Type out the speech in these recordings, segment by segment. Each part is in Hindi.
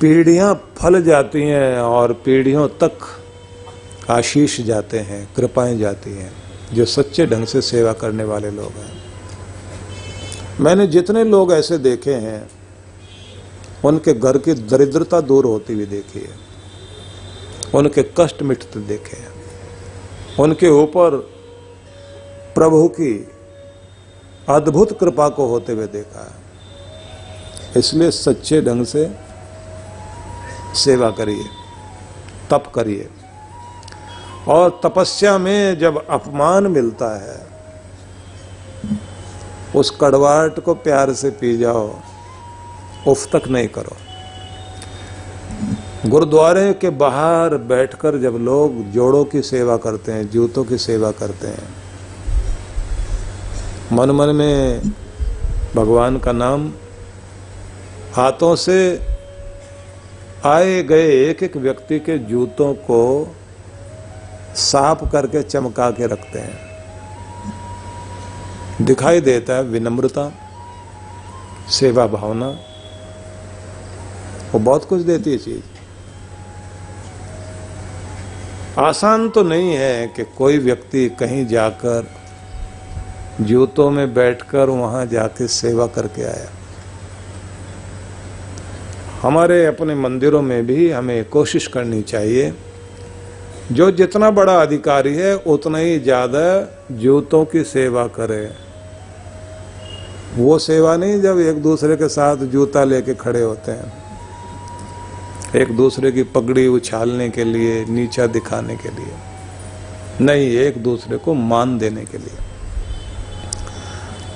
पीढ़ियां फल जाती हैं और पीढ़ियों तक आशीष जाते हैं, कृपाएं जाती हैं, जो सच्चे ढंग से सेवा करने वाले लोग हैं। मैंने जितने लोग ऐसे देखे हैं उनके घर की दरिद्रता दूर होती हुई देखी है, उनके कष्ट मिटते देखे हैं, उनके ऊपर प्रभु की अद्भुत कृपा को होते हुए देखा है। इसलिए सच्चे ढंग से सेवा करिए, तप करिए। और तपस्या में जब अपमान मिलता है उस कड़वाहट को प्यार से पी जाओ, उफ तक नहीं करो। गुरुद्वारे के बाहर बैठकर जब लोग जोड़ों की सेवा करते हैं, जूतों की सेवा करते हैं, मन मन में भगवान का नाम, हाथों से आए गए एक एक व्यक्ति के जूतों को साफ करके चमका के रखते हैं। दिखाई देता है विनम्रता, सेवा भावना, वो बहुत कुछ देती है चीज। आसान तो नहीं है कि कोई व्यक्ति कहीं जाकर जूतों में बैठकर वहां जाके सेवा करके आया। हमारे अपने मंदिरों में भी हमें कोशिश करनी चाहिए, जो जितना बड़ा अधिकारी है उतना ही ज्यादा जूतों की सेवा करे। वो सेवा नहीं जब एक दूसरे के साथ जूता लेके खड़े होते हैं, एक दूसरे की पगड़ी उछालने के लिए, नीचा दिखाने के लिए नहीं, एक दूसरे को मान देने के लिए।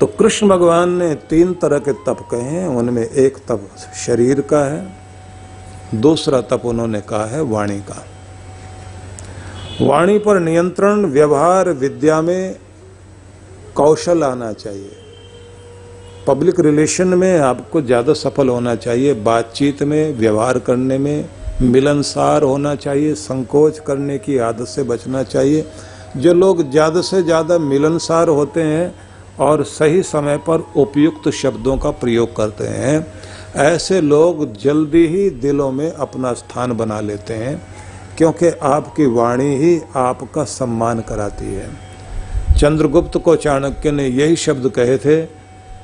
तो कृष्ण भगवान ने 3 तरह के तप कहे हैं। उनमें एक तप शरीर का है, दूसरा तप उन्होंने कहा है वाणी का। वाणी पर नियंत्रण, व्यवहार विद्या में कौशल आना चाहिए। पब्लिक रिलेशन में आपको ज़्यादा सफल होना चाहिए, बातचीत में, व्यवहार करने में मिलनसार होना चाहिए, संकोच करने की आदत से बचना चाहिए। जो लोग ज़्यादा से ज़्यादा मिलनसार होते हैं और सही समय पर उपयुक्त शब्दों का प्रयोग करते हैं, ऐसे लोग जल्दी ही दिलों में अपना स्थान बना लेते हैं, क्योंकि आपकी वाणी ही आपका सम्मान कराती है। चंद्रगुप्त को चाणक्य ने यही शब्द कहे थे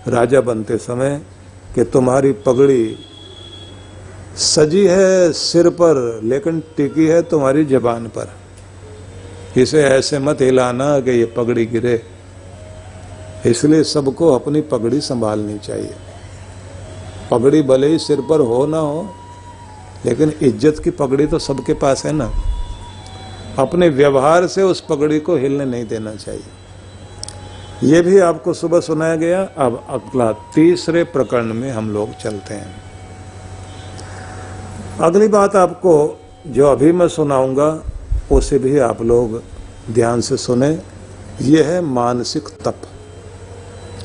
राजा बनते समय कि तुम्हारी पगड़ी सजी है सिर पर लेकिन टिकी है तुम्हारी जबान पर, इसे ऐसे मत हिलाना कि ये पगड़ी गिरे। इसलिए सबको अपनी पगड़ी संभालनी चाहिए। पगड़ी भले ही सिर पर हो ना हो, लेकिन इज्जत की पगड़ी तो सबके पास है ना। अपने व्यवहार से उस पगड़ी को हिलने नहीं देना चाहिए। ये भी आपको सुबह सुनाया गया। अब अगला तीसरे प्रकरण में हम लोग चलते हैं। अगली बात आपको जो अभी मैं सुनाऊंगा उसे भी आप लोग ध्यान से सुने। यह है मानसिक तप,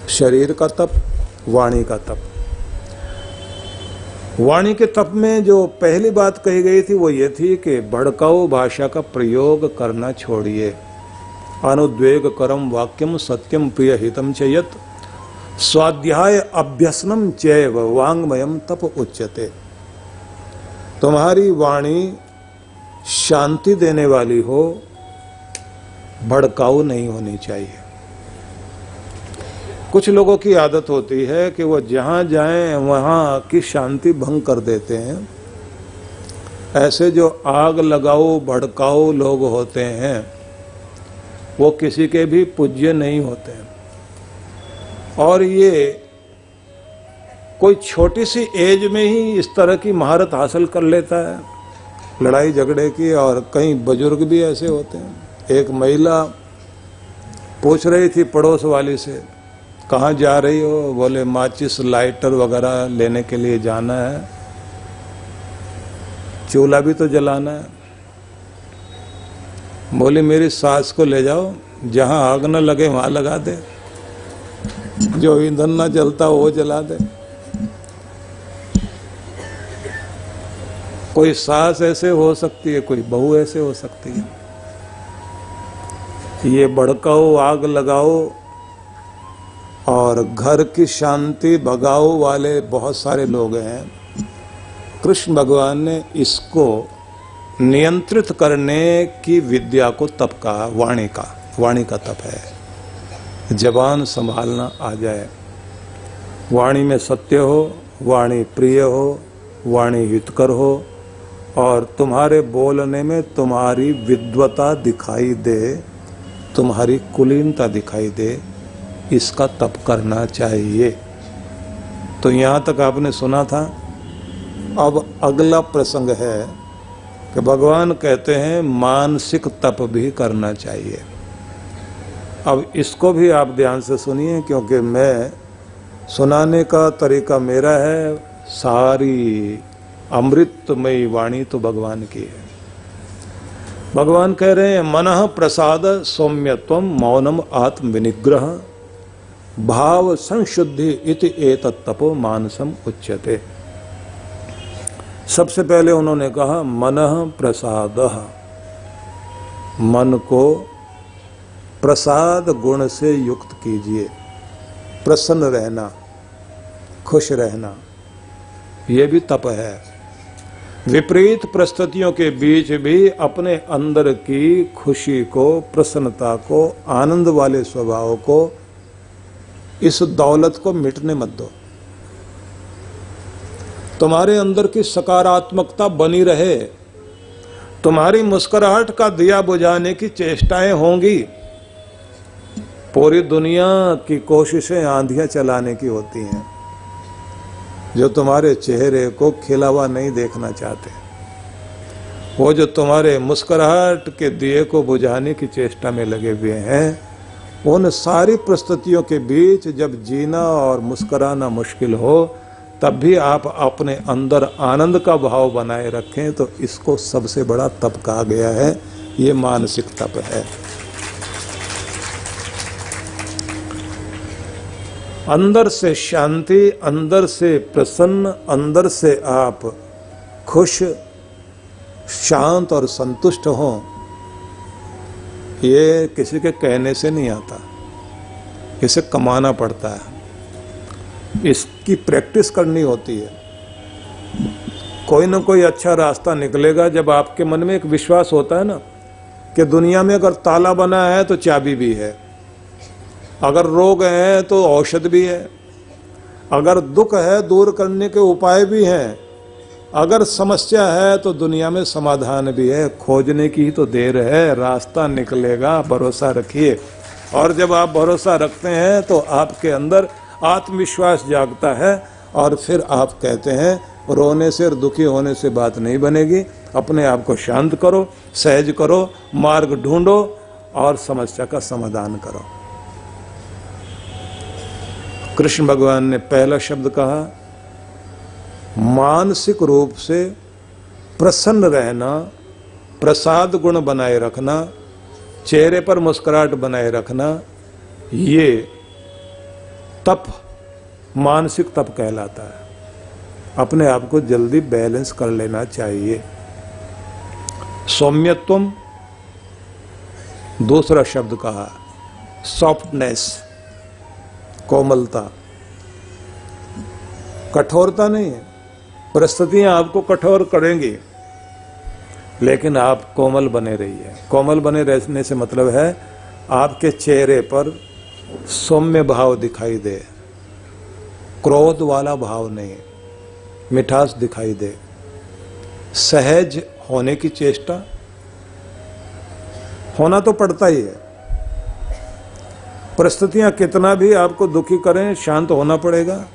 शरीर का तप, वाणी का तप। वाणी के तप में जो पहली बात कही गई थी वो ये थी कि भड़काऊ भाषा का प्रयोग करना छोड़िए। अनुद्वेग करम वाक्यम सत्यम प्रिय हितम च यत् स्वाध्याय अभ्यसनम चैव वांग्मयम तप उच्यते। तुम्हारी वाणी शांति देने वाली हो, भड़काऊ नहीं होनी चाहिए। कुछ लोगों की आदत होती है कि वो जहां जाएं वहां की शांति भंग कर देते हैं। ऐसे जो आग लगाओ भड़काऊ लोग होते हैं वो किसी के भी पूज्य नहीं होते हैं। और ये कोई छोटी सी एज में ही इस तरह की महारत हासिल कर लेता है, लड़ाई झगड़े की। और कई बुजुर्ग भी ऐसे होते हैं। एक महिला पूछ रही थी पड़ोस वाली से, कहाँ जा रही हो? बोले माचिस लाइटर वगैरह लेने के लिए जाना है, चूल्हा भी तो जलाना है। बोली मेरी सास को ले जाओ, जहां आग न लगे वहां लगा दे, जो ईंधन ना जलता वो जला दे। कोई सास ऐसे हो सकती है, कोई बहू ऐसे हो सकती है। ये भड़काओ, आग लगाओ और घर की शांति भगाओ वाले बहुत सारे लोग हैं। कृष्ण भगवान ने इसको नियंत्रित करने की विद्या को तप कहा। वाणी का तप है। जबान संभालना आ जाए, वाणी में सत्य हो, वाणी प्रिय हो, वाणी हितकर हो, और तुम्हारे बोलने में तुम्हारी विद्वता दिखाई दे, तुम्हारी कुलीनता दिखाई दे, इसका तप करना चाहिए। तो यहाँ तक आपने सुना था। अब अगला प्रसंग है कि भगवान कहते हैं मानसिक तप भी करना चाहिए। अब इसको भी आप ध्यान से सुनिए, क्योंकि मैं सुनाने का तरीका मेरा है, सारी अमृतमयी वाणी तो भगवान की है। भगवान कह रहे हैं मनः प्रसाद सौम्यत्वम मौनम आत्म विनिग्रह भाव संशुद्धि इति एतत् तपो मानसम उच्यते। सबसे पहले उन्होंने कहा मनः प्रसादः, मन को प्रसाद गुण से युक्त कीजिए। प्रसन्न रहना, खुश रहना, ये भी तप है। विपरीत परिस्थितियों के बीच भी अपने अंदर की खुशी को, प्रसन्नता को, आनंद वाले स्वभाव को, इस दौलत को मिटने मत दो। तुम्हारे अंदर की सकारात्मकता बनी रहे। तुम्हारी मुस्कुराहट का दिया बुझाने की चेष्टाएं होंगी। पूरी दुनिया की कोशिशें आंधियां चलाने की होती हैं, जो तुम्हारे चेहरे को खिला हुआ नहीं देखना चाहते। वो जो तुम्हारे मुस्कुराहट के दिए को बुझाने की चेष्टा में लगे हुए हैं, उन सारी परिस्थितियों के बीच जब जीना और मुस्कुराना मुश्किल हो, तब भी आप अपने अंदर आनंद का भाव बनाए रखें, तो इसको सबसे बड़ा तप कहा गया है। ये मानसिक तप है। अंदर से शांति, अंदर से प्रसन्न, अंदर से आप खुश, शांत और संतुष्ट हों, ये किसी के कहने से नहीं आता, इसे कमाना पड़ता है, इसकी प्रैक्टिस करनी होती है। कोई ना कोई अच्छा रास्ता निकलेगा जब आपके मन में एक विश्वास होता है ना कि दुनिया में अगर ताला बना है तो चाबी भी है, अगर रोग है तो औषध भी है, अगर दुख है दूर करने के उपाय भी हैं, अगर समस्या है तो दुनिया में समाधान भी है। खोजने की ही तो देर है, रास्ता निकलेगा, भरोसा रखिए। और जब आप भरोसा रखते हैं तो आपके अंदर आत्मविश्वास जागता है, और फिर आप कहते हैं रोने से और दुखी होने से बात नहीं बनेगी। अपने आप को शांत करो, सहज करो, मार्ग ढूंढो और समस्या का समाधान करो। कृष्ण भगवान ने पहला शब्द कहा मानसिक रूप से प्रसन्न रहना, प्रसाद गुण बनाए रखना, चेहरे पर मुस्कुराहट बनाए रखना, ये तप, मानसिक तप कहलाता है। अपने आप को जल्दी बैलेंस कर लेना चाहिए। सौम्यत्वम दूसरा शब्द कहा, सॉफ्टनेस, कोमलता, कठोरता नहीं है। परिस्थितियां आपको कठोर करेंगी, लेकिन आप कोमल बने रहिए। कोमल बने रहने से मतलब है आपके चेहरे पर सौम्य भाव दिखाई दे, क्रोध वाला भाव नहीं, मिठास दिखाई दे, सहज होने की चेष्टा। होना तो पड़ता ही है। परिस्थितियां कितना भी आपको दुखी करें, शांत होना पड़ेगा।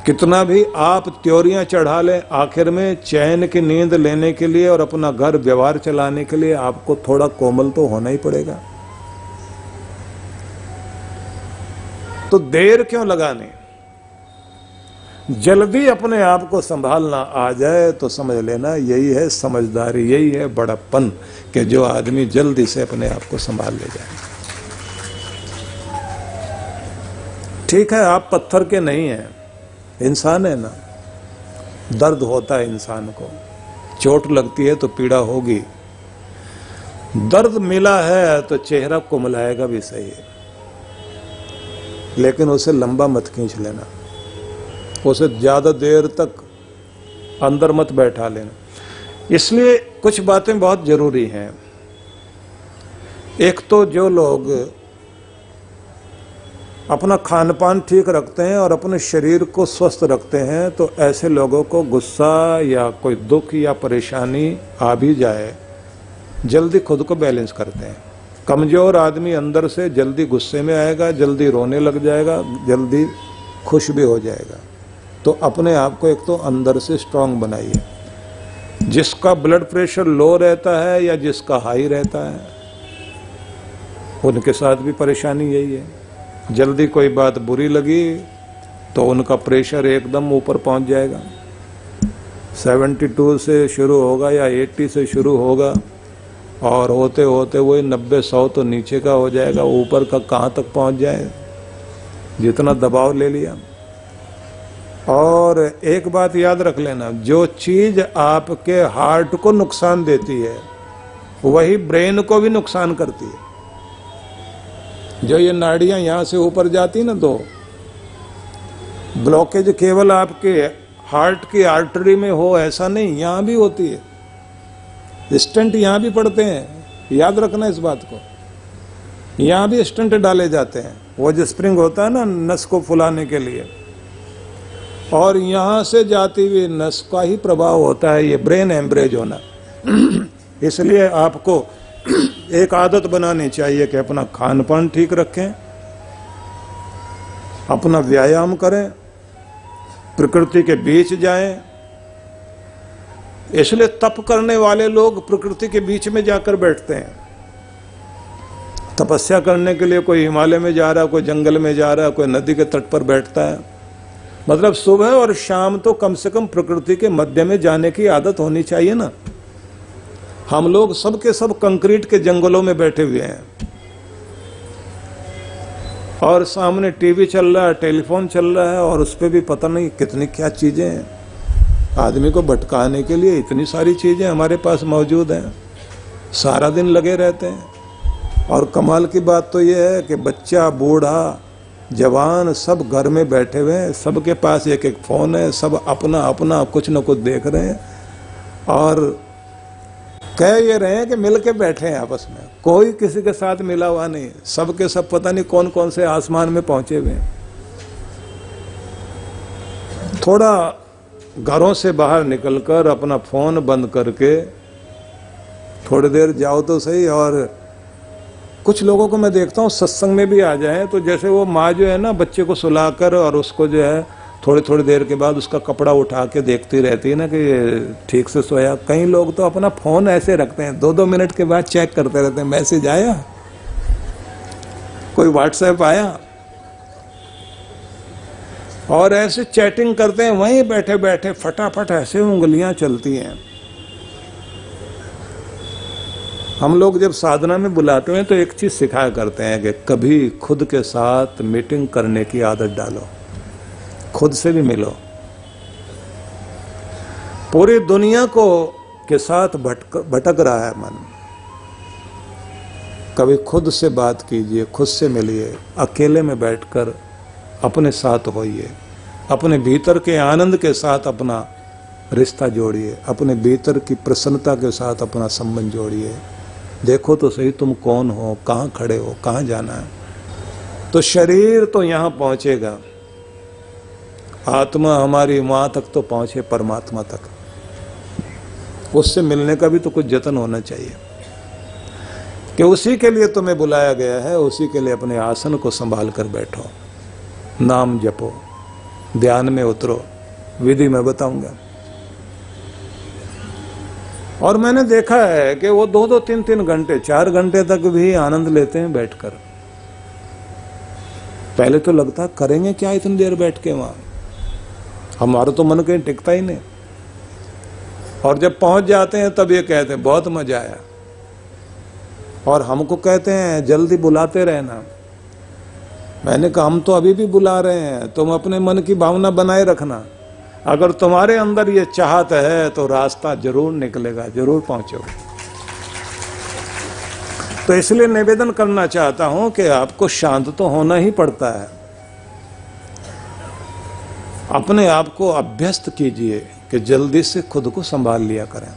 कितना भी आप त्योरियां चढ़ा लें, आखिर में चैन की नींद लेने के लिए और अपना घर व्यवहार चलाने के लिए आपको थोड़ा कोमल तो होना ही पड़ेगा। तो देर क्यों लगाने, जल्दी अपने आप को संभालना आ जाए तो समझ लेना यही है समझदारी, यही है बड़प्पन, कि जो आदमी जल्दी से अपने आप को संभाल ले जाए। ठीक है, आप पत्थर के नहीं हैं, इंसान है ना, दर्द होता है इंसान को, चोट लगती है तो पीड़ा होगी, दर्द मिला है तो चेहरा कुमलाएगा भी सही है, लेकिन उसे लंबा मत खींच लेना, उसे ज्यादा देर तक अंदर मत बैठा लेना। इसलिए कुछ बातें बहुत जरूरी हैं। एक तो जो लोग अपना खान पान ठीक रखते हैं और अपने शरीर को स्वस्थ रखते हैं, तो ऐसे लोगों को गुस्सा या कोई दुख या परेशानी आ भी जाए, जल्दी खुद को बैलेंस करते हैं। कमजोर आदमी अंदर से जल्दी गुस्से में आएगा, जल्दी रोने लग जाएगा, जल्दी खुश भी हो जाएगा। तो अपने आप को एक तो अंदर से स्ट्रांग बनाइए। जिसका ब्लड प्रेशर लो रहता है या जिसका हाई रहता है, उनके साथ भी परेशानी यही है। जल्दी कोई बात बुरी लगी तो उनका प्रेशर एकदम ऊपर पहुंच जाएगा। 72 से शुरू होगा या 80 से शुरू होगा और होते होते वही 90-100 तो नीचे का हो जाएगा, ऊपर का कहाँ तक पहुंच जाए, जितना दबाव ले लिया। और एक बात याद रख लेना, जो चीज आपके हार्ट को नुकसान देती है वही ब्रेन को भी नुकसान करती है। जो ये नाड़ियां यहां से ऊपर जाती ना, तो ब्लॉकेज केवल आपके हार्ट की आर्टरी में हो ऐसा नहीं, यहां भी होती है। स्टंट यहां भी पड़ते हैं, याद रखना इस बात को। यहां भी स्टंट डाले जाते हैं, वो जो स्प्रिंग होता है ना नस को फुलाने के लिए, और यहां से जाती हुई नस का ही प्रभाव होता है ये ब्रेन हेमरेज होना। इसलिए आपको एक आदत बनानी चाहिए कि अपना खान पान ठीक रखें, अपना व्यायाम करें, प्रकृति के बीच जाएं। इसलिए तप करने वाले लोग प्रकृति के बीच में जाकर बैठते हैं। तपस्या करने के लिए कोई हिमालय में जा रहा है, कोई जंगल में जा रहा है, कोई नदी के तट पर बैठता है। मतलब सुबह और शाम तो कम से कम प्रकृति के मध्य में जाने की आदत होनी चाहिए ना। हम लोग सब के सब कंक्रीट के जंगलों में बैठे हुए हैं और सामने टीवी चल रहा है, टेलीफोन चल रहा है, और उस पर भी पता नहीं कितनी क्या चीजें हैं। आदमी को भटकाने के लिए इतनी सारी चीजें हमारे पास मौजूद हैं, सारा दिन लगे रहते हैं। और कमाल की बात तो यह है कि बच्चा, बूढ़ा, जवान सब घर में बैठे हुए हैं, सबके पास एक एक फोन है, सब अपना अपना कुछ न कुछ देख रहे हैं और कह ये रहे हैं कि मिल के बैठे हैं आपस में। कोई किसी के साथ मिला हुआ नहीं, सबके सब पता नहीं कौन कौन से आसमान में पहुंचे हुए हैं। थोड़ा घरों से बाहर निकलकर अपना फोन बंद करके थोड़ी देर जाओ तो सही। और कुछ लोगों को मैं देखता हूँ सत्संग में भी आ जाए तो जैसे वो माँ जो है ना बच्चे को सुलाकर और उसको जो है थोड़ी थोड़ी देर के बाद उसका कपड़ा उठा के देखती रहती है ना कि ठीक से सोया। कई लोग तो अपना फोन ऐसे रखते हैं, 2-2 मिनट के बाद चेक करते रहते हैं, मैसेज आया, कोई व्हाट्सएप आया, और ऐसे चैटिंग करते हैं वहीं बैठे बैठे, फटाफट ऐसे उंगलियां चलती हैं। हम लोग जब साधना में बुलाते हैं तो एक चीज सिखाया करते हैं कि कभी खुद के साथ मीटिंग करने की आदत डालो, खुद से भी मिलो। पूरी दुनिया को के साथ भटक रहा है मन, कभी खुद से बात कीजिए, खुद से मिलिए, अकेले में बैठकर अपने साथ होइए, अपने भीतर के आनंद के साथ अपना रिश्ता जोड़िए, अपने भीतर की प्रसन्नता के साथ अपना संबंध जोड़िए। देखो तो सही तुम कौन हो, कहाँ खड़े हो, कहाँ जाना है। तो शरीर तो यहाँ पहुँचेगा, आत्मा हमारी वहाँ तक तो पहुँचे, परमात्मा तक। उससे मिलने का भी तो कुछ जतन होना चाहिए कि उसी के लिए तुम्हें बुलाया गया है, उसी के लिए अपने आसन को संभाल कर बैठो, नाम जपो, ध्यान में उतरो। विधि मैं बताऊंगा। और मैंने देखा है कि वो 2-2, 3-3 घंटे, 4 घंटे तक भी आनंद लेते हैं बैठकर। पहले तो लगता करेंगे क्या इतनी देर बैठ के वहां, हमारा तो मन कहीं टिकता ही नहीं। और जब पहुंच जाते हैं तब ये कहते हैं बहुत मजा आया, और हमको कहते हैं जल्दी बुलाते रहना। मैंने कहा हम तो अभी भी बुला रहे हैं, तुम अपने मन की भावना बनाए रखना। अगर तुम्हारे अंदर ये चाहत है तो रास्ता जरूर निकलेगा, जरूर पहुंचोगे। तो इसलिए निवेदन करना चाहता हूं कि आपको शांत तो होना ही पड़ता है। अपने आप को अभ्यस्त कीजिए कि जल्दी से खुद को संभाल लिया करें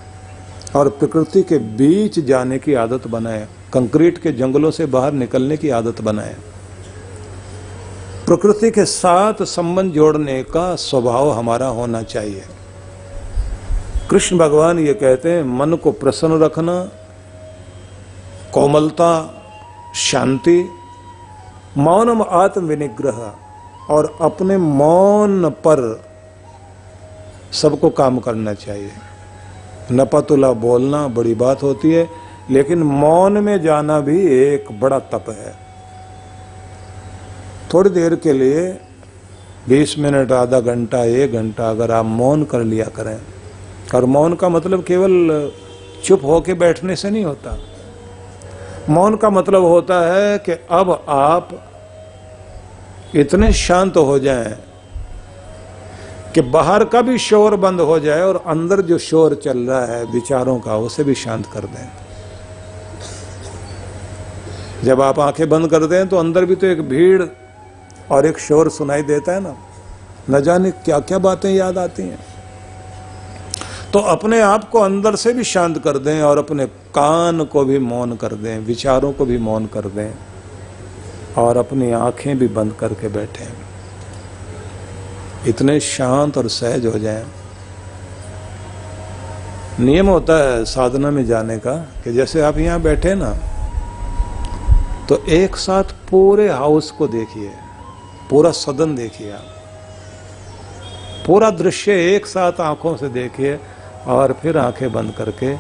और प्रकृति के बीच जाने की आदत बनाएं, कंक्रीट के जंगलों से बाहर निकलने की आदत बनाएं। प्रकृति के साथ संबंध जोड़ने का स्वभाव हमारा होना चाहिए। कृष्ण भगवान ये कहते हैं, मन को प्रसन्न रखना, कोमलता, शांति, मौनम आत्म विनिग्रह, और अपने मौन पर सबको काम करना चाहिए। नपतुला बोलना बड़ी बात होती है, लेकिन मौन में जाना भी एक बड़ा तप है। थोड़ी देर के लिए 20 मिनट, आधा घंटा, 1 घंटा अगर आप मौन कर लिया करें, और मौन का मतलब केवल चुप होके बैठने से नहीं होता। मौन का मतलब होता है कि अब आप इतने शांत हो जाएं कि बाहर का भी शोर बंद हो जाए और अंदर जो शोर चल रहा है विचारों का, उसे भी शांत कर दें। जब आप आंखें बंद कर दें तो अंदर भी तो एक भीड़ और एक शोर सुनाई देता है ना, न जाने क्या क्या बातें याद आती हैं। तो अपने आप को अंदर से भी शांत कर दें और अपने कान को भी मौन कर दें, विचारों को भी मौन कर दें, और अपनी आंखें भी बंद करके बैठें। इतने शांत और सहज हो जाएं। नियम होता है साधना में जाने का कि जैसे आप यहाँ बैठे ना, तो एक साथ पूरे हाउस को देखिए, पूरा सदन देखिए, आप पूरा दृश्य एक साथ आंखों से देखिए, और फिर आंखें बंद करके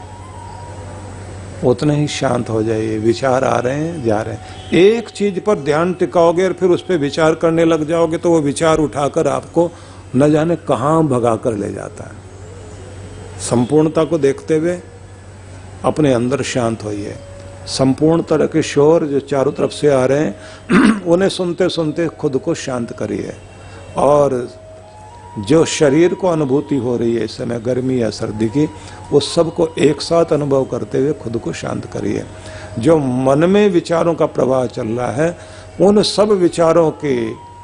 उतने ही शांत हो जाइए। विचार आ रहे हैं, जा रहे हैं, एक चीज पर ध्यान टिकाओगे और फिर उस पर विचार करने लग जाओगे तो वो विचार उठाकर आपको न जाने कहाँ भगा कर ले जाता है। संपूर्णता को देखते हुए अपने अंदर शांत होइए। संपूर्ण तरह के शोर जो चारों तरफ से आ रहे हैं उन्हें सुनते सुनते खुद को शांत करिए, और जो शरीर को अनुभूति हो रही है इस समय गर्मी या सर्दी की, उस सब को एक साथ अनुभव करते हुए खुद को शांत करिए। जो मन में विचारों का प्रवाह चल रहा है, उन सब विचारों के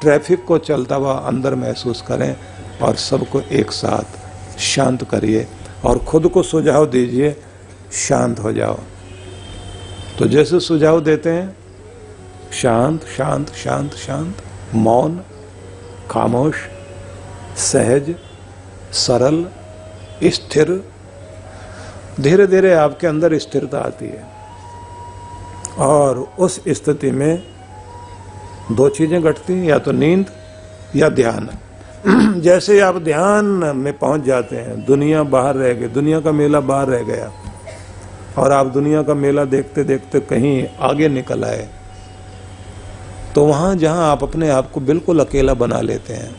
ट्रैफिक को चलता हुआ अंदर महसूस करें और सबको एक साथ शांत करिए और खुद को सुझाव दीजिए, शांत हो जाओ। तो जैसे सुझाव देते हैं, शांत शांत शांत शांत, मौन, खामोश, सहज, सरल, स्थिर, धीरे धीरे आपके अंदर स्थिरता आती है। और उस स्थिति में 2 चीजें घटती हैं, या तो नींद या ध्यान। जैसे आप ध्यान में पहुंच जाते हैं, दुनिया बाहर रह गई, दुनिया का मेला बाहर रह गया, और आप दुनिया का मेला देखते देखते कहीं आगे निकल आए, तो वहां जहां आप अपने आप को बिल्कुल अकेला बना लेते हैं,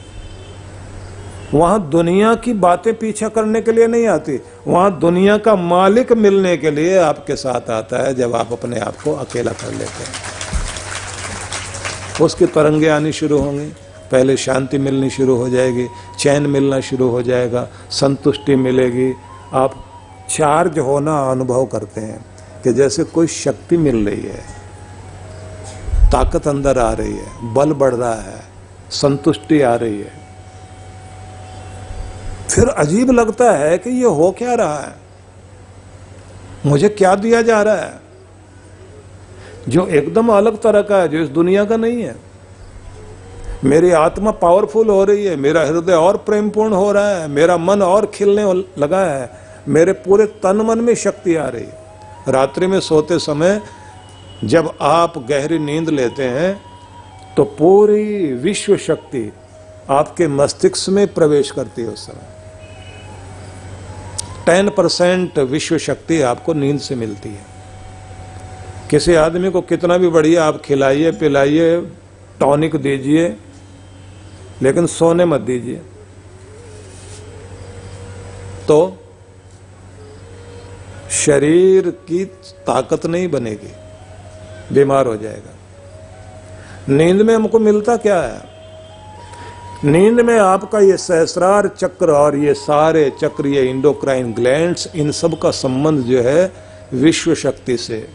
वहां दुनिया की बातें पीछा करने के लिए नहीं आती, वहां दुनिया का मालिक मिलने के लिए आपके साथ आता है। जब आप अपने आप को अकेला कर लेते हैं, उसकी तरंगे आनी शुरू होंगी। पहले शांति मिलनी शुरू हो जाएगी, चैन मिलना शुरू हो जाएगा, संतुष्टि मिलेगी। आप चार्ज होना अनुभव करते हैं कि जैसे कोई शक्ति मिल रही है, ताकत अंदर आ रही है, बल बढ़ रहा है, संतुष्टि आ रही है। फिर अजीब लगता है कि ये हो क्या रहा है, मुझे क्या दिया जा रहा है जो एकदम अलग तरह का है, जो इस दुनिया का नहीं है। मेरी आत्मा पावरफुल हो रही है, मेरा हृदय और प्रेमपूर्ण हो रहा है, मेरा मन और खिलने लगा है, मेरे पूरे तन मन में शक्ति आ रही है। रात्रि में सोते समय जब आप गहरी नींद लेते हैं तो पूरी विश्व शक्ति आपके मस्तिष्क में प्रवेश करती है। उस समय 10% विश्व शक्ति आपको नींद से मिलती है। किसी आदमी को कितना भी बढ़िया आप खिलाइए पिलाइए, टॉनिक दीजिए, लेकिन सोने मत दीजिए, तो शरीर की ताकत नहीं बनेगी, बीमार हो जाएगा। नींद में हमको मिलता क्या है? नींद में आपका ये सहस्रार चक्र और ये सारे चक्र, ये इंडोक्राइन ग्लैंड्स, इन सब का संबंध जो है विश्व शक्ति से,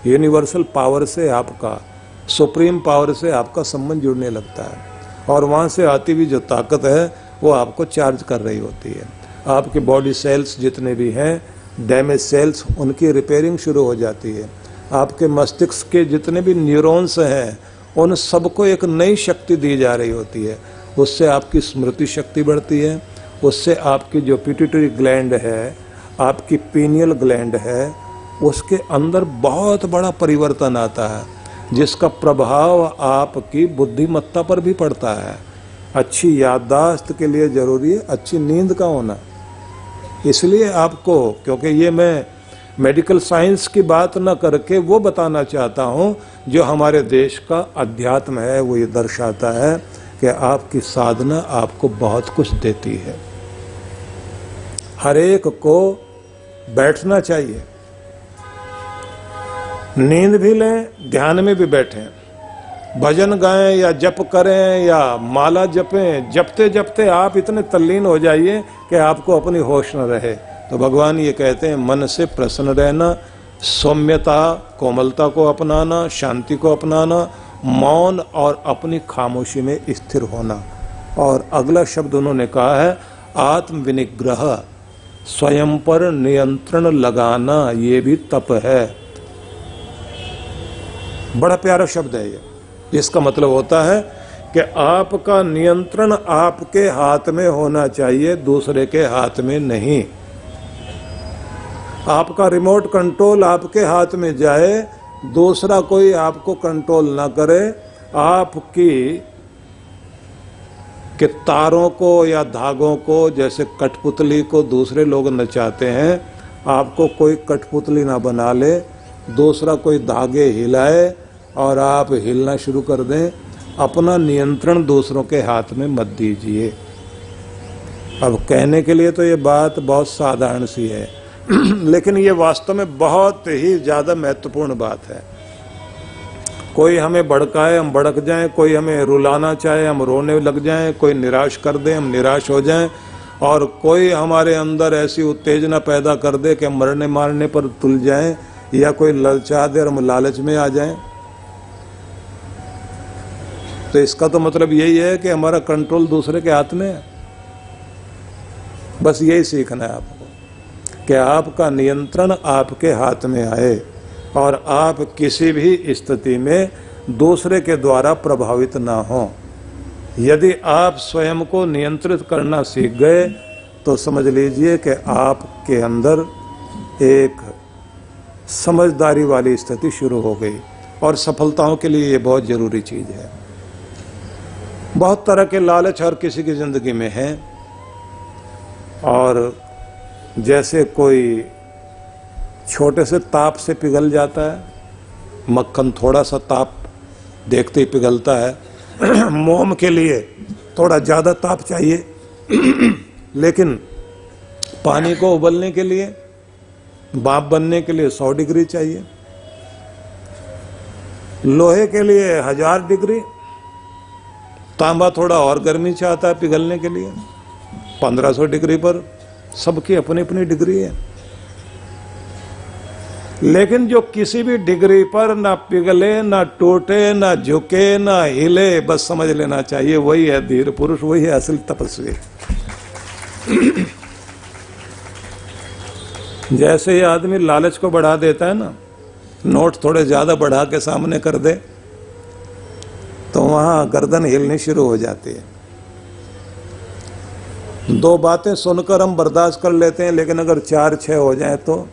यूनिवर्सल पावर से, आपका सुप्रीम पावर से आपका संबंध जुड़ने लगता है। और वहाँ से आती हुई जो ताकत है वो आपको चार्ज कर रही होती है। आपके बॉडी सेल्स जितने भी हैं, डैमेज सेल्स, उनकी रिपेयरिंग शुरू हो जाती है। आपके मस्तिष्क के जितने भी न्यूरॉन्स हैं, उन सबको एक नई शक्ति दी जा रही होती है। उससे आपकी स्मृति शक्ति बढ़ती है, उससे आपकी जो पिट्यूटरी ग्लैंड है, आपकी पीनियल ग्लैंड है, उसके अंदर बहुत बड़ा परिवर्तन आता है, जिसका प्रभाव आपकी बुद्धिमत्ता पर भी पड़ता है। अच्छी याददाश्त के लिए जरूरी है अच्छी नींद का होना। इसलिए आपको, क्योंकि ये मैं मेडिकल साइंस की बात न करके वो बताना चाहता हूँ जो हमारे देश का अध्यात्म है, वो ये दर्शाता है कि आपकी साधना आपको बहुत कुछ देती है। हर एक को बैठना चाहिए, नींद भी लें, ध्यान में भी बैठें, भजन गाएं या जप करें या माला जपें। जपते जपते आप इतने तल्लीन हो जाइए कि आपको अपनी होश न रहे। तो भगवान ये कहते हैं मन से प्रसन्न रहना, सौम्यता, कोमलता को अपनाना, शांति को अपनाना, मौन और अपनी खामोशी में स्थिर होना। और अगला शब्द उन्होंने कहा है आत्म विनिग्रह, स्वयं पर नियंत्रण लगाना, ये भी तप है। बड़ा प्यारा शब्द है ये। इसका मतलब होता है कि आपका नियंत्रण आपके हाथ में होना चाहिए, दूसरे के हाथ में नहीं। आपका रिमोट कंट्रोल आपके हाथ में जाए, दूसरा कोई आपको कंट्रोल ना करे। आपकी के तारों को या धागों को, जैसे कठपुतली को दूसरे लोग नचाते हैं, आपको कोई कठपुतली ना बना ले, दूसरा कोई धागे हिलाए और आप हिलना शुरू कर दें। अपना नियंत्रण दूसरों के हाथ में मत दीजिए। अब कहने के लिए तो ये बात बहुत साधारण सी है लेकिन ये वास्तव में बहुत ही ज़्यादा महत्वपूर्ण बात है। कोई हमें भड़काए हम भड़क जाएं, कोई हमें रुलाना चाहे हम रोने लग जाएं, कोई निराश कर दे हम निराश हो जाएं, और कोई हमारे अंदर ऐसी उत्तेजना पैदा कर दे कि हम मरने मारने पर तुल जाएं, या कोई ललचा दे और हम लालच में आ जाएं। तो इसका तो मतलब यही है कि हमारा कंट्रोल दूसरे के हाथ में है। बस यही सीखना है आपको कि आपका नियंत्रण आपके हाथ में आए और आप किसी भी स्थिति में दूसरे के द्वारा प्रभावित ना हो। यदि आप स्वयं को नियंत्रित करना सीख गए तो समझ लीजिए कि आपके अंदर एक समझदारी वाली स्थिति शुरू हो गई, और सफलताओं के लिए ये बहुत ज़रूरी चीज़ है। बहुत तरह के लालच हर किसी की ज़िंदगी में हैं, और जैसे कोई छोटे से ताप से पिघल जाता है, मक्खन थोड़ा सा ताप देखते ही पिघलता है मोम के लिए थोड़ा ज़्यादा ताप चाहिए लेकिन पानी को उबलने के लिए, भाप बनने के लिए 100 डिग्री चाहिए। लोहे के लिए 1000 डिग्री, तांबा थोड़ा और गर्मी चाहता है पिघलने के लिए 1500 डिग्री पर। सबकी अपनी अपनी डिग्री है, लेकिन जो किसी भी डिग्री पर ना पिघले, ना टूटे, ना झुके, ना हिले, बस समझ लेना चाहिए वही है धीर पुरुष, वही है असली तपस्वी। जैसे ये आदमी लालच को बढ़ा देता है ना, नोट थोड़े ज्यादा बढ़ा के सामने कर दे तो वहां गर्दन हिलनी शुरू हो जाती है। 2 बातें सुनकर हम बर्दाश्त कर लेते हैं, लेकिन अगर 4-6 हो जाए तो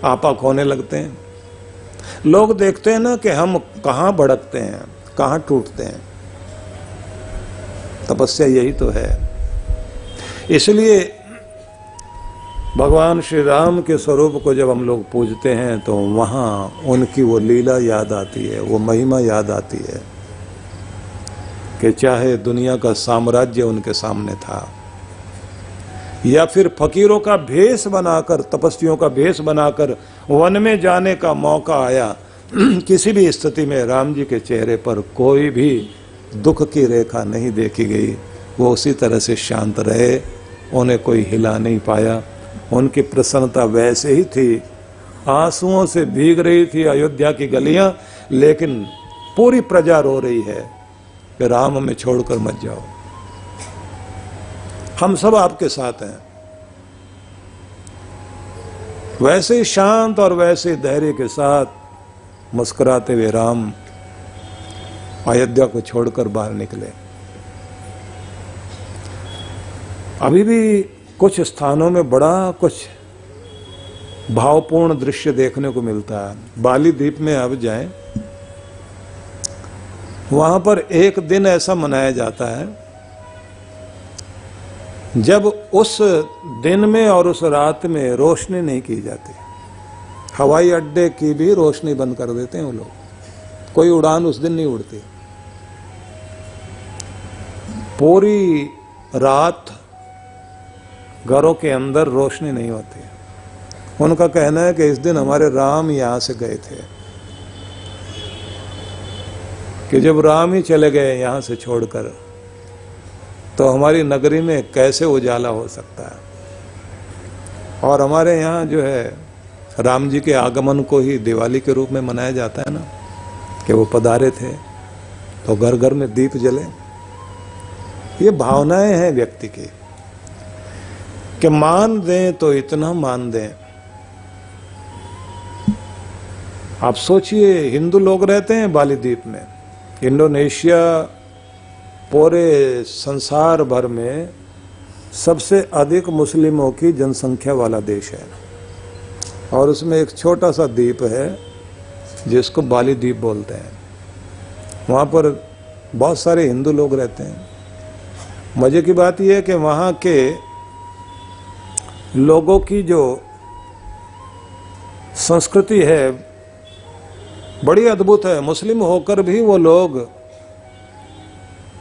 आपा खोने लगते हैं। लोग देखते हैं ना कि हम कहाँ भड़कते हैं, कहाँ टूटते हैं। तपस्या यही तो है। इसलिए भगवान श्री राम के स्वरूप को जब हम लोग पूजते हैं तो वहाँ उनकी वो लीला याद आती है, वो महिमा याद आती है कि चाहे दुनिया का साम्राज्य उनके सामने था, या फिर फकीरों का भेष बनाकर, तपस्वियों का भेष बनाकर वन में जाने का मौका आया, किसी भी स्थिति में राम जी के चेहरे पर कोई भी दुख की रेखा नहीं देखी गई। वो उसी तरह से शांत रहे, उन्हें कोई हिला नहीं पाया। उनकी प्रसन्नता वैसे ही थी, आंसुओं से भीग रही थी अयोध्या की गलियां, लेकिन पूरी प्रजा रो रही है कि राम हमें छोड़कर मत जाओ। हम सब आपके साथ हैं, वैसे ही शांत और वैसे ही धैर्य के साथ मुस्कुराते हुए राम अयोध्या को छोड़कर बाहर निकले। अभी भी कुछ स्थानों में बड़ा कुछ भावपूर्ण दृश्य देखने को मिलता है। बाली द्वीप में अब जाएं, वहां पर एक दिन ऐसा मनाया जाता है जब उस दिन में और उस रात में रोशनी नहीं की जाती। हवाई अड्डे की भी रोशनी बंद कर देते हैं वो लोग, कोई उड़ान उस दिन नहीं उड़ती। पूरी रात घरों के अंदर रोशनी नहीं होती। उनका कहना है कि इस दिन हमारे राम यहां से गए थे, कि जब राम ही चले गए यहां से छोड़कर तो हमारी नगरी में कैसे उजाला हो सकता है। और हमारे यहाँ जो है राम जी के आगमन को ही दिवाली के रूप में मनाया जाता है ना, कि वो पधारे थे तो घर घर में दीप जले। ये भावनाएं हैं व्यक्ति की, कि मान दें तो इतना मान दें। आप सोचिए, हिंदू लोग रहते हैं बाली द्वीप में। इंडोनेशिया पूरे संसार भर में सबसे अधिक मुस्लिमों की जनसंख्या वाला देश है, और उसमें एक छोटा सा द्वीप है जिसको बाली द्वीप बोलते हैं। वहाँ पर बहुत सारे हिंदू लोग रहते हैं। मजे की बात यह है कि वहाँ के लोगों की जो संस्कृति है बड़ी अद्भुत है। मुस्लिम होकर भी वो लोग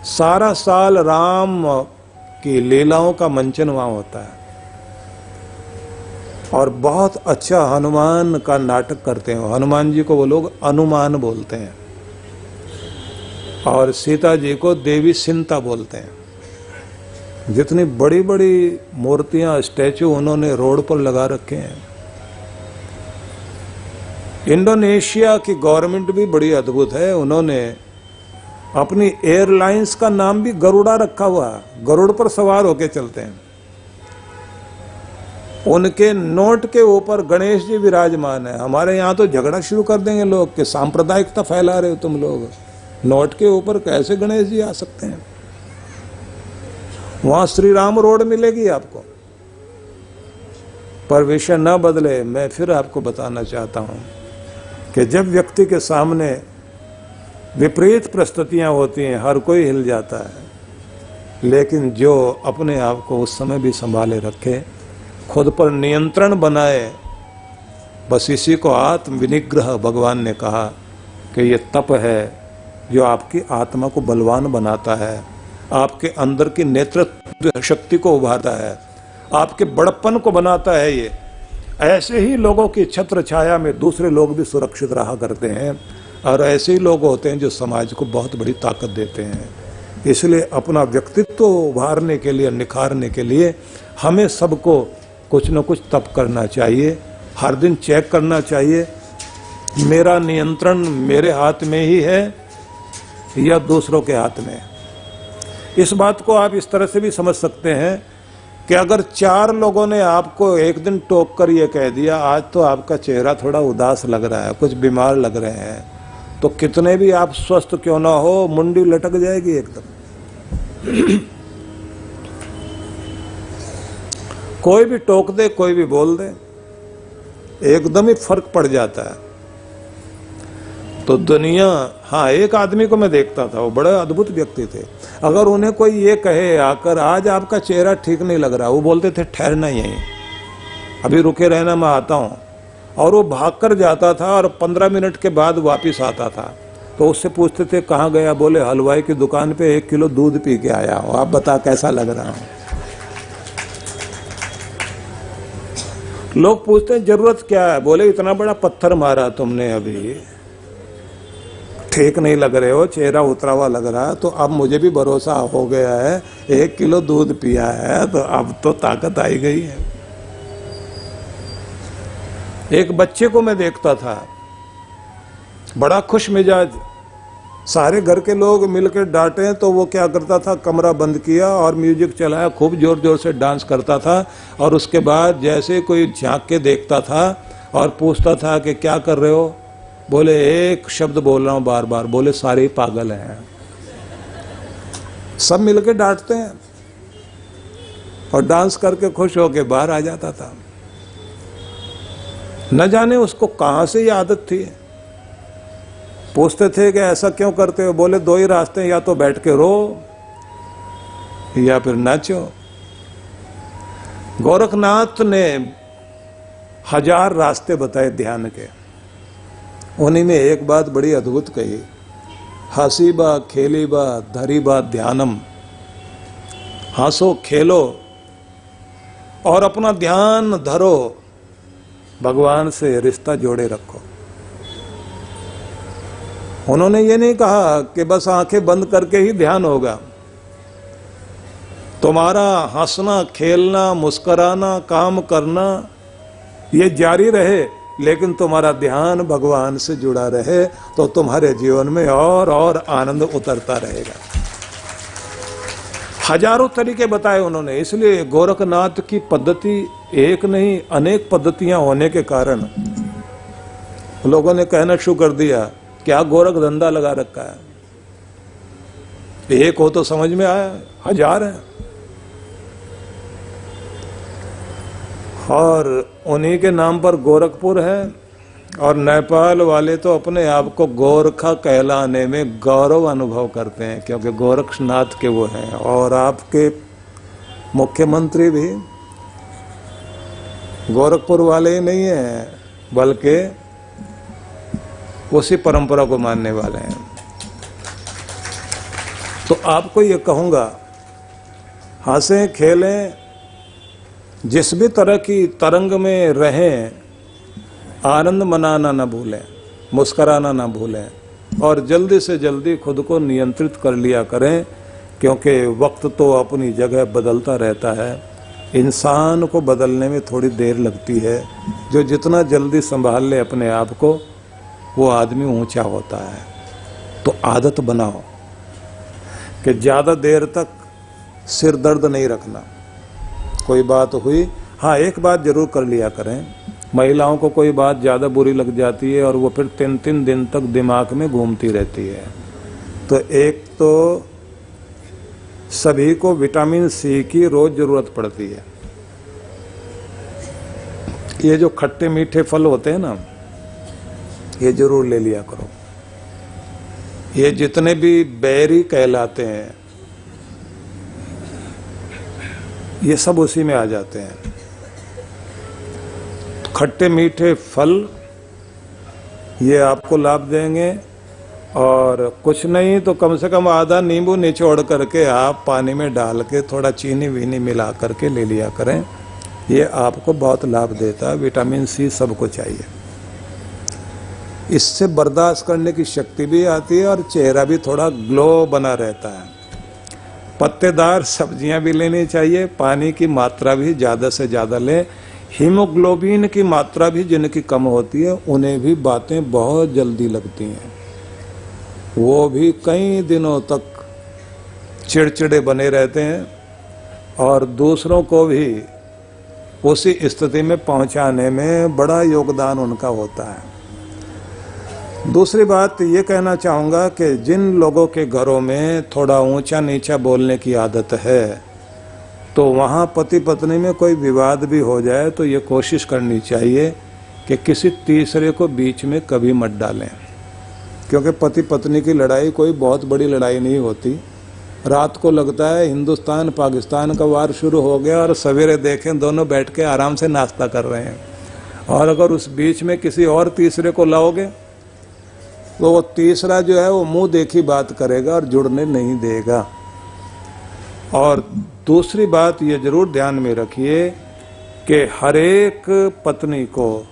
सारा साल राम की लीलाओं का मंचन वहाँ होता है, और बहुत अच्छा हनुमान का नाटक करते हैं। हनुमान जी को वो लोग अनुमान बोलते हैं, और सीता जी को देवी सिंता बोलते हैं। जितनी बड़ी बड़ी मूर्तियां, स्टैचू उन्होंने रोड पर लगा रखे हैं। इंडोनेशिया की गवर्नमेंट भी बड़ी अद्भुत है। उन्होंने अपनी एयरलाइंस का नाम भी गरुड़ा रखा हुआ है। गरुड़ पर सवार होके चलते हैं। उनके नोट के ऊपर गणेश जी विराजमान है। हमारे यहाँ तो झगड़ा शुरू कर देंगे लोग कि सांप्रदायिकता फैला रहे हो तुम लोग, नोट के ऊपर कैसे गणेश जी आ सकते हैं। वहां श्री राम रोड मिलेगी आपको। पर विषय न बदले, मैं फिर आपको बताना चाहता हूं कि जब व्यक्ति के सामने विपरीत परिस्थितियां होती हैं, हर कोई हिल जाता है, लेकिन जो अपने आप को उस समय भी संभाले रखे, खुद पर नियंत्रण बनाए, बस इसी को आत्म विनिग्रह भगवान ने कहा कि ये तप है जो आपकी आत्मा को बलवान बनाता है, आपके अंदर की नेतृत्व शक्ति को उभारता है, आपके बड़प्पन को बनाता है। ये ऐसे ही लोगों की छत्र छाया में दूसरे लोग भी सुरक्षित रहा करते हैं, और ऐसे ही लोग होते हैं जो समाज को बहुत बड़ी ताकत देते हैं। इसलिए अपना व्यक्तित्व उभारने के लिए, निखारने के लिए हमें सबको कुछ न कुछ तप करना चाहिए। हर दिन चेक करना चाहिए, मेरा नियंत्रण मेरे हाथ में ही है या दूसरों के हाथ में। इस बात को आप इस तरह से भी समझ सकते हैं कि अगर 4 लोगों ने आपको एक दिन टोक कर ये कह दिया, आज तो आपका चेहरा थोड़ा उदास लग रहा है, कुछ बीमार लग रहे हैं, तो कितने भी आप स्वस्थ क्यों ना हो, मुंडी लटक जाएगी एकदम। कोई भी टोक दे, कोई भी बोल दे, एकदम ही फर्क पड़ जाता है। तो दुनिया, हाँ, एक आदमी को मैं देखता था, वो बड़े अद्भुत व्यक्ति थे। अगर उन्हें कोई ये कहे आकर, आज आपका चेहरा ठीक नहीं लग रहा, वो बोलते थे ठहरना यहीं, अभी रुके रहना, मैं आता हूँ। और वो भाग कर जाता था और 15 मिनट के बाद वापस आता था। तो उससे पूछते थे कहाँ गया, बोले हलवाई की दुकान पे 1 किलो दूध पी के आया हूँ, आप बता कैसा लग रहा हूँ। लोग पूछते हैं जरूरत क्या है, बोले इतना बड़ा पत्थर मारा तुमने, अभी ठीक नहीं लग रहे हो, चेहरा उतरा हुआ लग रहा है, तो अब मुझे भी भरोसा हो गया है, 1 किलो दूध पिया है तो अब तो ताकत आई गई है। एक बच्चे को मैं देखता था, बड़ा खुश मिजाज, सारे घर के लोग मिलकर डांटे तो वो क्या करता था, कमरा बंद किया और म्यूजिक चलाया, खूब जोर जोर से डांस करता था। और उसके बाद जैसे कोई झांक के देखता था और पूछता था कि क्या कर रहे हो, बोले एक शब्द बोल रहा हूं बार बार, बोले सारे ही पागल हैं। सब मिलके डांटते हैं और डांस करके खुश होके बाहर आ जाता था। न जाने उसको कहां से ये आदत थी। पूछते थे कि ऐसा क्यों करते हो, बोले दो ही रास्ते हैं, या तो बैठ के रो या फिर नाचो। गोरखनाथ ने 1000 रास्ते बताए ध्यान के, उन्हीं में एक बात बड़ी अद्भुत कही, हंसी बा खेली बा धरी बा ध्यानम। हंसो खेलो और अपना ध्यान धरो, भगवान से रिश्ता जोड़े रखो। उन्होंने ये नहीं कहा कि बस आंखें बंद करके ही ध्यान होगा। तुम्हारा हंसना खेलना मुस्कुराना काम करना ये जारी रहे, लेकिन तुम्हारा ध्यान भगवान से जुड़ा रहे तो तुम्हारे जीवन में और आनंद उतरता रहेगा। हजारों तरीके बताए उन्होंने। इसलिए गोरखनाथ की पद्धति एक नहीं अनेक पद्धतियां होने के कारण लोगों ने कहना शुरू कर दिया, क्या गोरख धंधा लगा रखा है, एक हो तो समझ में आया, 1000 है। और उन्हीं के नाम पर गोरखपुर है। और नेपाल वाले तो अपने आप को गोरखा कहलाने में गौरव अनुभव करते हैं, क्योंकि गोरखनाथ के वो हैं। और आपके मुख्यमंत्री भी गोरखपुर वाले ही नहीं हैं, बल्कि उसी परंपरा को मानने वाले हैं। तो आपको ये कहूंगा, हंसें खेलें, जिस भी तरह की तरंग में रहें, आनंद मनाना ना भूलें, मुस्कराना ना भूलें और जल्दी से जल्दी खुद को नियंत्रित कर लिया करें, क्योंकि वक्त तो अपनी जगह बदलता रहता है। इंसान को बदलने में थोड़ी देर लगती है। जो जितना जल्दी संभाल ले अपने आप को, वो आदमी ऊंचा होता है। तो आदत बनाओ कि ज़्यादा देर तक सिर दर्द नहीं रखना। कोई बात हुई, हाँ एक बात जरूर कर लिया करें, महिलाओं को कोई बात ज़्यादा बुरी लग जाती है और वो फिर 3-3 दिन तक दिमाग में घूमती रहती है। तो एक तो सभी को विटामिन सी की रोज जरूरत पड़ती है। ये जो खट्टे मीठे फल होते हैं ना, ये जरूर ले लिया करो। ये जितने भी बेरी कहलाते हैं, ये सब उसी में आ जाते हैं। खट्टे मीठे फल ये आपको लाभ देंगे। और कुछ नहीं तो कम से कम आधा नींबू निचोड़ करके आप पानी में डाल के थोड़ा चीनी वीनी मिला करके ले लिया करें। ये आपको बहुत लाभ देता है। विटामिन सी सबको चाहिए। इससे बर्दाश्त करने की शक्ति भी आती है और चेहरा भी थोड़ा ग्लो बना रहता है। पत्तेदार सब्जियां भी लेनी चाहिए। पानी की मात्रा भी ज़्यादा से ज़्यादा लें। हीमोग्लोबिन की मात्रा भी जिनकी कम होती है, उन्हें भी बातें बहुत जल्दी लगती हैं। वो भी कई दिनों तक चिड़चिड़े बने रहते हैं और दूसरों को भी उसी स्थिति में पहुंचाने में बड़ा योगदान उनका होता है। दूसरी बात ये कहना चाहूँगा कि जिन लोगों के घरों में थोड़ा ऊंचा नीचा बोलने की आदत है, तो वहाँ पति पत्नी में कोई विवाद भी हो जाए तो ये कोशिश करनी चाहिए कि किसी तीसरे को बीच में कभी मत डालें। क्योंकि पति पत्नी की लड़ाई कोई बहुत बड़ी लड़ाई नहीं होती। रात को लगता है हिंदुस्तान पाकिस्तान का वार शुरू हो गया और सवेरे देखें दोनों बैठ के आराम से नाश्ता कर रहे हैं। और अगर उस बीच में किसी और तीसरे को लाओगे तो वो तीसरा जो है वो मुंह देखी बात करेगा और जुड़ने नहीं देगा। और दूसरी बात ये जरूर ध्यान में रखिए कि हर एक पत्नी को,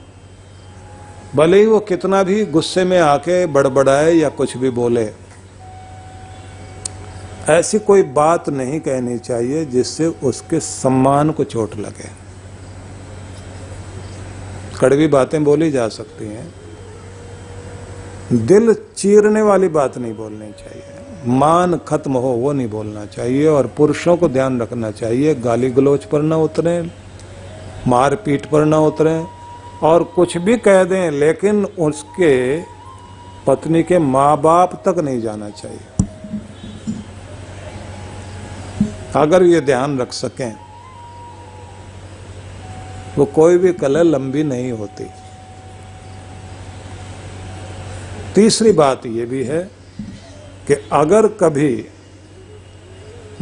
भले ही वो कितना भी गुस्से में आके बड़बड़ाए या कुछ भी बोले, ऐसी कोई बात नहीं कहनी चाहिए जिससे उसके सम्मान को चोट लगे। कड़वी बातें बोली जा सकती हैं, दिल चीरने वाली बात नहीं बोलनी चाहिए, मान खत्म हो वो नहीं बोलना चाहिए। और पुरुषों को ध्यान रखना चाहिए, गाली गलौज पर ना उतरे, मारपीट पर ना उतरे, और कुछ भी कह दें लेकिन उसके पत्नी के माँ बाप तक नहीं जाना चाहिए। अगर ये ध्यान रख सकें तो कोई भी कलह लंबी नहीं होती। तीसरी बात ये भी है कि अगर कभी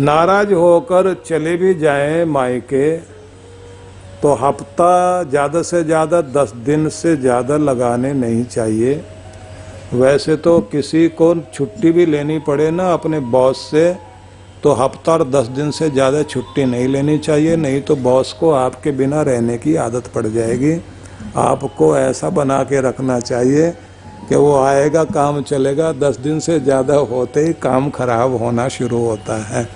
नाराज होकर चले भी जाएं मायके तो हफ्ता ज़्यादा से ज़्यादा 10 दिन से ज़्यादा लगाने नहीं चाहिए। वैसे तो किसी को छुट्टी भी लेनी पड़े ना अपने बॉस से तो हफ्ता और 10 दिन से ज़्यादा छुट्टी नहीं लेनी चाहिए, नहीं तो बॉस को आपके बिना रहने की आदत पड़ जाएगी। आपको ऐसा बना के रखना चाहिए कि वो आएगा काम चलेगा, 10 दिन से ज़्यादा होते ही काम खराब होना शुरू होता है।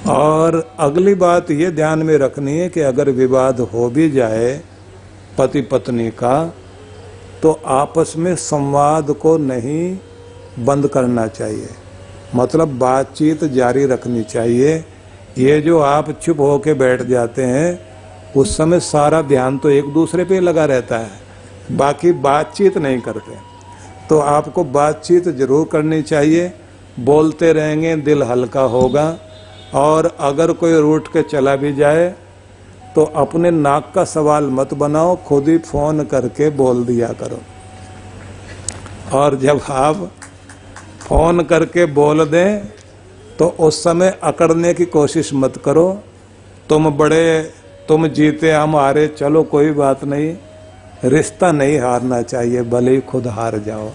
और अगली बात ये ध्यान में रखनी है कि अगर विवाद हो भी जाए पति पत्नी का तो आपस में संवाद को नहीं बंद करना चाहिए, मतलब बातचीत जारी रखनी चाहिए। ये जो आप चुप होके बैठ जाते हैं उस समय सारा ध्यान तो एक दूसरे पे लगा रहता है, बाकी बातचीत नहीं करते। तो आपको बातचीत जरूर करनी चाहिए, बोलते रहेंगे दिल हल्का होगा। और अगर कोई रूठ के चला भी जाए तो अपने नाक का सवाल मत बनाओ, खुद ही फोन करके बोल दिया करो। और जब आप फोन करके बोल दें तो उस समय अकड़ने की कोशिश मत करो, तुम जीते हम हारे, चलो कोई बात नहीं, रिश्ता नहीं हारना चाहिए भले ही खुद हार जाओ।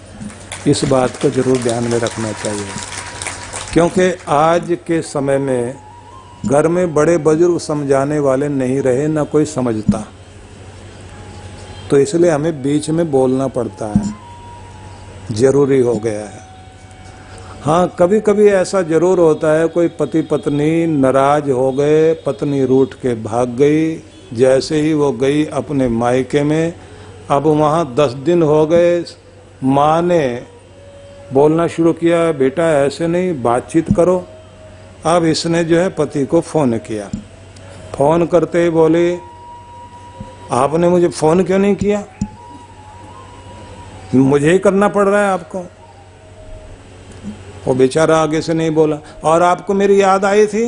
इस बात को जरूर ध्यान में रखना चाहिए, क्योंकि आज के समय में घर में बड़े बुजुर्ग समझाने वाले नहीं रहे, ना कोई समझता, तो इसलिए हमें बीच में बोलना पड़ता है, जरूरी हो गया है। हाँ, कभी कभी ऐसा जरूर होता है, कोई पति पत्नी नाराज हो गए, पत्नी रूठ के भाग गई, जैसे ही वो गई अपने मायके में, अब वहाँ 10 दिन हो गए, माँ ने बोलना शुरू किया बेटा ऐसे नहीं, बातचीत करो। अब इसने जो है पति को फ़ोन किया, फ़ोन करते ही बोली आपने मुझे फ़ोन क्यों नहीं किया, मुझे ही करना पड़ रहा है आपको। वो बेचारा आगे से नहीं बोला, और आपको मेरी याद आई थी।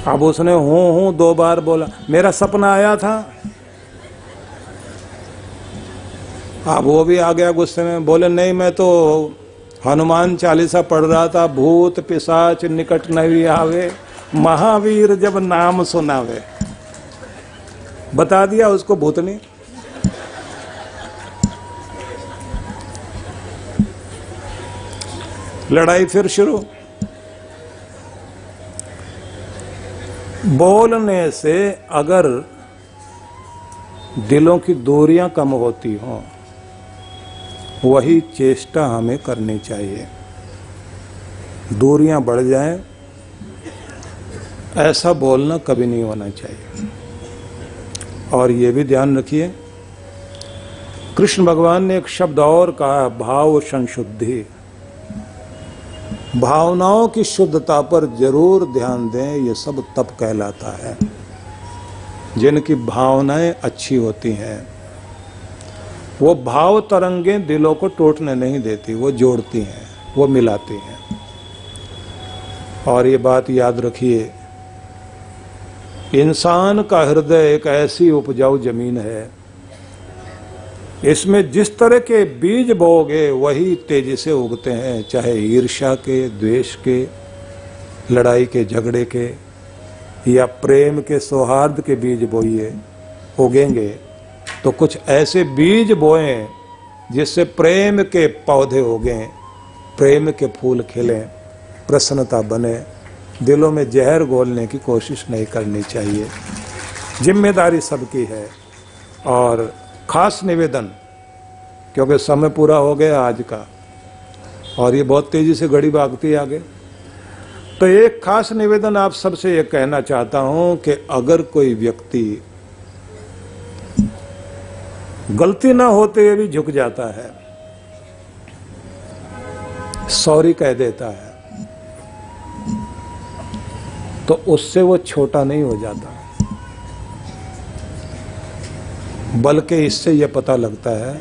अब उसने हूं 2 बार बोला, मेरा सपना आया था। अब वो भी आ गया गुस्से में, बोले नहीं मैं तो हनुमान चालीसा पढ़ रहा था, भूत पिशाच निकट नहीं आवे, महावीर जब नाम सुनावे। बता दिया उसको भूतनी। लड़ाई फिर शुरू। बोलने से अगर दिलों की दूरियां कम होती हों, वही चेष्टा हमें करनी चाहिए। दूरियां बढ़ जाएं, ऐसा बोलना कभी नहीं होना चाहिए। और ये भी ध्यान रखिए, कृष्ण भगवान ने एक शब्द और कहा, भाव संशुद्धि। भावनाओं की शुद्धता पर जरूर ध्यान दें, ये सब तप कहलाता है। जिनकी भावनाएं अच्छी होती हैं वो भाव तरंगें दिलों को टूटने नहीं देती, वो जोड़ती हैं, वो मिलाती हैं। और ये बात याद रखिए, इंसान का हृदय एक ऐसी उपजाऊ जमीन है, इसमें जिस तरह के बीज बोओगे वही तेजी से उगते हैं। चाहे ईर्ष्या के, द्वेष के, लड़ाई के, झगड़े के, या प्रेम के, सौहार्द के बीज बोइए, उगेंगे। तो कुछ ऐसे बीज बोएं जिससे प्रेम के पौधे उगें, प्रेम के फूल खिलें, प्रसन्नता बने। दिलों में जहर घोलने की कोशिश नहीं करनी चाहिए। जिम्मेदारी सबकी है। और खास निवेदन, क्योंकि समय पूरा हो गया आज का और ये बहुत तेजी से घड़ी भागती है आगे, तो एक खास निवेदन आप सबसे ये कहना चाहता हूं कि अगर कोई व्यक्ति गलती ना होते हुए भी झुक जाता है, सॉरी कह देता है, तो उससे वो छोटा नहीं हो जाता, बल्कि इससे यह पता लगता है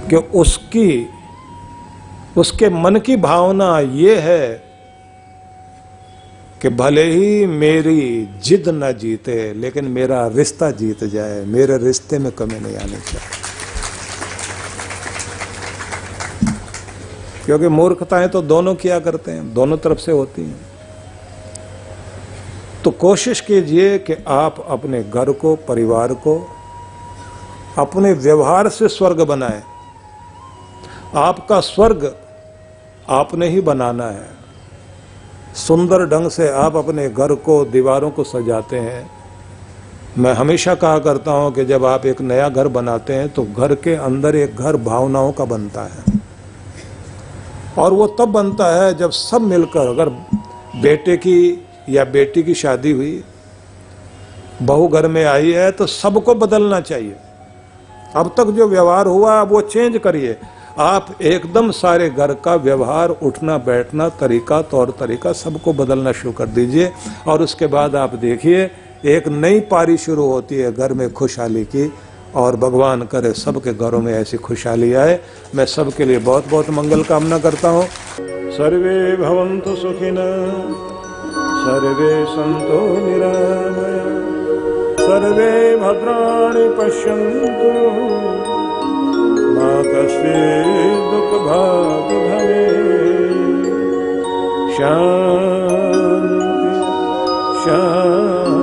कि उसके मन की भावना ये है कि भले ही मेरी जिद न जीते लेकिन मेरा रिश्ता जीत जाए, मेरे रिश्ते में कमी नहीं आनी चाहिए। क्योंकि मूर्खताएं तो दोनों किया करते हैं, दोनों तरफ से होती हैं। तो कोशिश कीजिए कि आप अपने घर को, परिवार को अपने व्यवहार से स्वर्ग बनाएं। आपका स्वर्ग आपने ही बनाना है। सुंदर ढंग से आप अपने घर को, दीवारों को सजाते हैं। मैं हमेशा कहा करता हूं कि जब आप एक नया घर बनाते हैं तो घर के अंदर एक घर भावनाओं का बनता है, और वो तब बनता है जब सब मिलकर, अगर बेटे की या बेटी की शादी हुई, बहू घर में आई है, तो सबको बदलना चाहिए। अब तक जो व्यवहार हुआ वो चेंज करिए। आप एकदम सारे घर का व्यवहार, उठना बैठना, तरीका, तौर तरीका सबको बदलना शुरू कर दीजिए, और उसके बाद आप देखिए एक नई पारी शुरू होती है घर में खुशहाली की, और भगवान करे सबके घरों में ऐसी खुशहाली आए। मैं सबके लिए बहुत बहुत मंगल कामना करता हूँ। सर्वे भवन्तु सुखिनः, सर्वे सन्तु निरामया, सर्वे भद्राणि पश्यन्तु, मा कश्चित् दुःखभाग् भवेत्। शान्ति शान्ति।